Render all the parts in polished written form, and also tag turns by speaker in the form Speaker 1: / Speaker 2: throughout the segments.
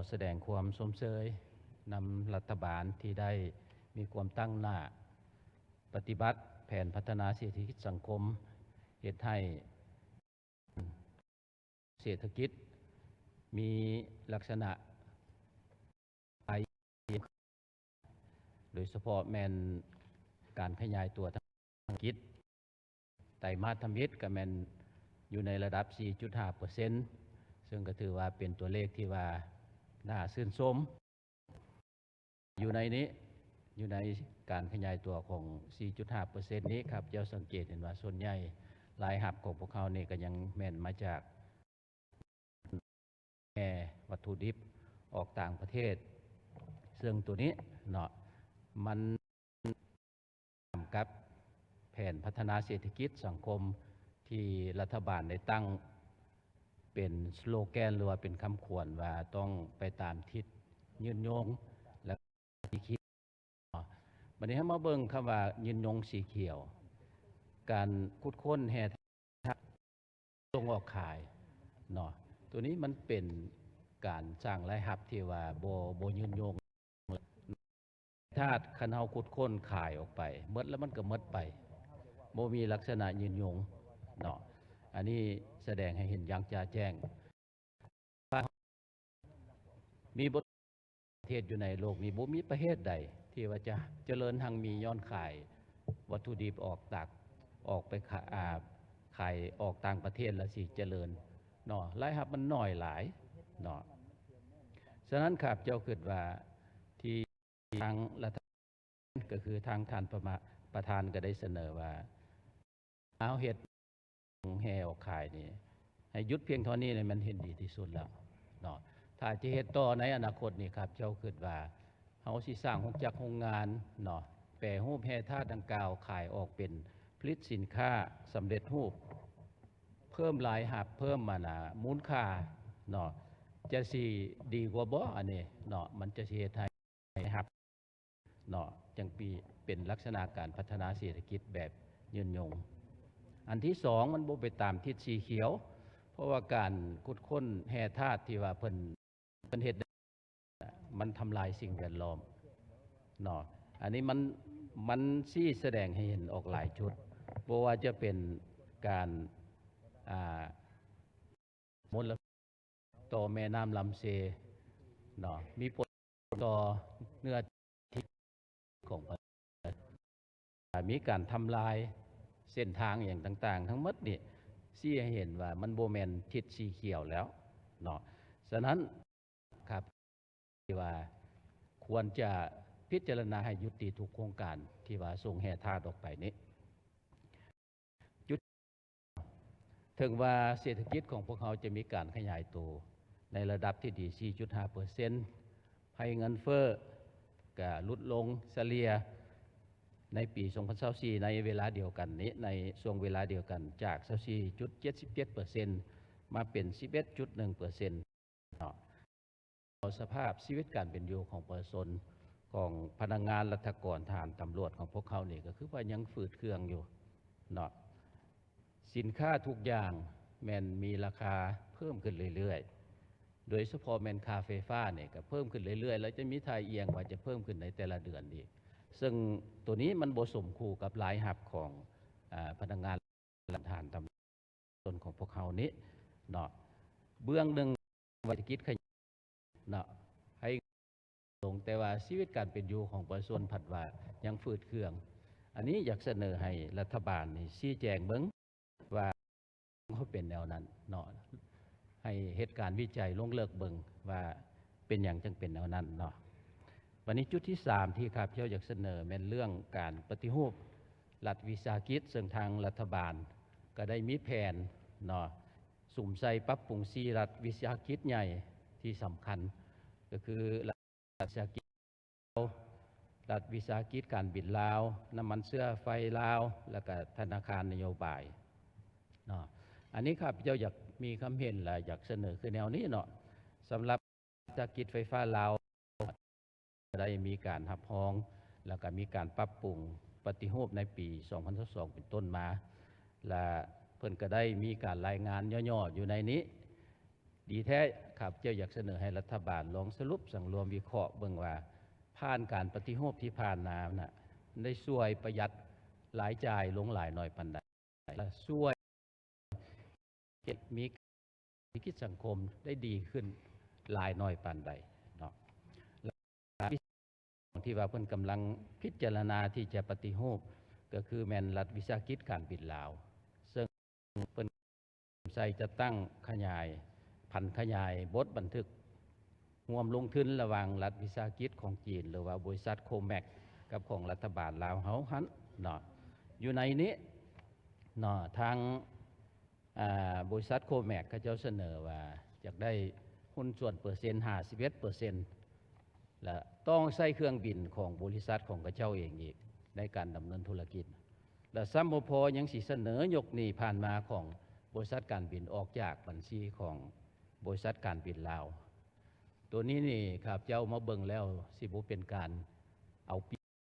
Speaker 1: แสดงความสมเชยนำรัฐบาลที่ได้มีความตั้งหน้าปฏิบัติแผนพัฒนาเศรษฐกิจสังคมเหตุให้เศรษฐกิจมีลักษณะไปโดยเฉพาะแมนการขยายตัวทางเศรษฐกิจไตรมาสทมิตรก็แมนอยู่ในระดับ 4.5% ซึ่งก็ถือว่าเป็นตัวเลขที่ว่าน่าชื่นชมอยู่ในนี้อยู่ในการขยายตัวของ 4.5% นี้ครับเจ้าสังเกตเห็นว่าส่วนใหญ่รายหับของพวกเขานี่ก็ยังแม่นมาจากวัตถุดิบออกต่างประเทศซึ่งตัวนี้เนาะมันกับแผนพัฒนาเศรษฐกิจสังคมที่รัฐบาลได้ตั้งเป็นสโลแกนหรือว่าเป็นคำขวัญว่าต้องไปตามทิศยืนยงและสีเขียววันนี้ให้มาเบิ่งคำว่ายืนยงสีเขียวการคุดค้นแห่ส่งออกขายเนาะตัวนี้มันเป็นการสร้างรายรับที่ว่าโบยืนยงธาตุคันเฮาคุดค้นขายออกไปเมดแล้วมันก็เมดไปโบมีลักษณะยืนยงเนาะอันนี้แสดงให้เห็นอย่างจ่าแจ้งมีประเทศอยู่ในโลกนี้บ่มีประเทศใดที่ว่าจะเจริญทางมีย้อนขายวัตถุดิบออกไปขายออกต่างประเทศแล้วสิเจริญเนาะรายรับมันน้อยหลายเนาะฉะนั้นครับเจ้าคิดว่าที่ทางรัฐบาลก็คือทางท่านประธานก็ได้เสนอว่าเอาเฮ็ดแห่ออกขายนี่ให้หยุดเพียงเท่านี้เนี่ยมันเห็นดีที่สุดแล้วเนาะถ้าจะเฮ็ดต่อในอนาคตนี่ครับเจ้าคิดว่าเฮาสิสร้างโรงงานเนาะแปรรูปแห่ธาตุดังกล่าวขายออกเป็นผลิตสินค้าสำเร็จรูปเพิ่มรายรับเพิ่มมูลค่าเนาะจะสิดีกว่าบ่อันนี้เนาะมันจะสิเฮ็ดให้รับเนาะจังปีเป็นลักษณะการพัฒนาเศรษฐกิจแบบยืนยงอันที่สองมันบ่ไปตามทิศสีเขียวเพราะว่าการขุดค้นแห่ธาตุที่ว่าเพิ่นเฮ็ดมันทำลายสิ่งแวดล้อมเนาะอันนี้มันชี้แสดงให้เห็นออกหลายจุดบ่ว่าจะเป็นการมลต่อแม่น้ำลำเซเนาะมีผลต่อเนื้อที่ของมีการทำลายเส้นทางอย่างต่างๆทั้งหมดนี่ชี้ให้เห็นว่ามันโบแมนทิศสีเขียวแล้วเนาะฉะนั้นครับที่ว่าควรจะพิจารณาให้ยุติทุกโครงการที่ว่าส่งแห่ธาตุออกไปนี้ถึงว่าเศรษฐกิจของพวกเขาจะมีการขยายตัวในระดับที่ดี 4.5% ภัยเงินเฟ้อก็ลดลงเฉลี่ยในปี 2024 ในเวลาเดียวกันนี้ในช่วงเวลาเดียวกันจาก 24.77% มาเป็น 11.1% สภาพชีวิตการเป็นอยู่ของประชาชนของพนักงานรัฐกรทหารตำรวจของพวกเขานี่ก็คือว่ายังฝืดเคืองอยู่เนาะสินค้าทุกอย่างแม่นมีราคาเพิ่มขึ้นเรื่อยๆโดยเฉพาะแม่นค่าไฟฟ้าเนี่ยก็เพิ่มขึ้นเรื่อยๆแล้วจะมีทายเอียงว่าจะเพิ่มขึ้นในแต่ละเดือนอีกซึ่งตัวนี้มันบ่สมคู่กับรายรับของพนักงานทหารตำรวจของพวกเขานี้เนาะเบื้องหนึ่งเศรษฐกิจขยายเนาะให้ลงแต่ว่าชีวิตการเป็นอยู่ของประชาชนผัดว่ายังฝืดเคืองอันนี้อยากเสนอให้รัฐบาลนี่ชี้แจงเบิ่งว่าเขาเป็นแนวนั้นเนาะให้เหตุการณ์วิจัยลงเลิกเบิ่งว่าเป็นอย่างจังเป็นแนวนั้นเนาะวันนี้จุดที่3ที่ครับเจ้าอยากเสนอเป็นเรื่องการปฏิรูปรัฐวิสาหกิจซึ่งทางรัฐบาลก็ได้มีแผนเนาะสุ่มใส่ปรับปรุง4รัฐวิสาหกิจใหญ่ที่สำคัญก็คือรัฐวิสาหกิจรัฐวิสาหกิจการบินลาวน้ำมันเชื้อไฟลาวแล้วก็ธนาคารนโยบายเนาะอันนี้ครับเจ้าอยากมีคำเห็นและอยากเสนอคือแนวนี้เนาะสำหรับวิสาหกิจไฟฟ้าลาวได้มีการรับรองแล้วก็มีการปรับปรุงปฏิรูปในปี 2022 เป็นต้นมาและเพิ่นก็ได้มีการรายงานย่อๆอยู่ในนี้ ดีแท้ครับเจ้าอยากเสนอให้รัฐบาลลองสรุปสังรวมวิเคราะห์เบิ่งว่าผ่านการปฏิรูปที่ผ่านมาน่ะได้ช่วยประหยัดหลายจ่ายลงหลายน้อยปานใดและช่วยมีวิกฤตสังคมได้ดีขึ้นหลายน้อยปานใดเนาะที่ว่าเพิ่นกำลังพิจารณาที่จะปฏิรูปก็คือแม่นรัฐวิสาหกิจการบินลาวซึ่งเพิ่นใส่จะตั้งขยายขยายบทบันทึกร่วมลงทุนระหว่างรัฐวิสาหกิจของจีนหรือว่าบริษัทโคแมกกับของรัฐบาลลาวเฮาหันเนาะอยู่ในนี้เนาะทางบริษัทโคแมกเขาเจ้าเสนอว่าอยากได้หุ้นส่วนเปอร์เซ็นต์51%และต้องใช้เครื่องบินของบริษัทของเขาเจ้าเองอีกในการดำเนินธุรกิจและซ้ำบ่พอยังสิเสนอยกหนี้ผ่านมาของบริษัทการบินออกจากบัญชีของบริษัทการบินลาวตัวนี้นี่ครับเจ้ามาเบิ่งแล้วสิบ่เป็นการเอาเป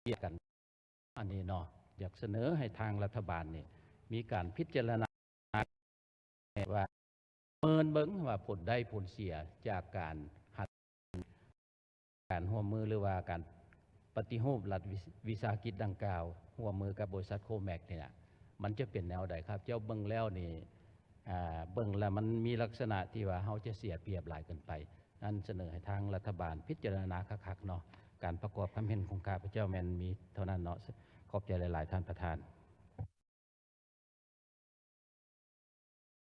Speaker 1: รียบกันอันนี้เนาะอยากเสนอให้ทางรัฐบาลนี่มีการพิจารณาว่าเมินเบิ่งว่าผลได้ผลเสียจากการร่วมมือหรือว่าการปฏิรูปรัฐวิสาหกิจดังกล่าวร่วมมือกับบริษัทโคแมกเนี่ยมันจะเป็นแนวใดครับเจ้าเบิ่งแล้วนี่เบิ่งแล้วมันมีลักษณะที่ว่าเขาจะเสียเปรียบหลายเกินไปนั่นเสนอให้ทางรัฐบาลพิจารณาคักๆเนาะการประกอบความเห็นของข้าพเจ้าแม่นมีเท่านั้นเนาะขอบใจหลายๆท่านประธาน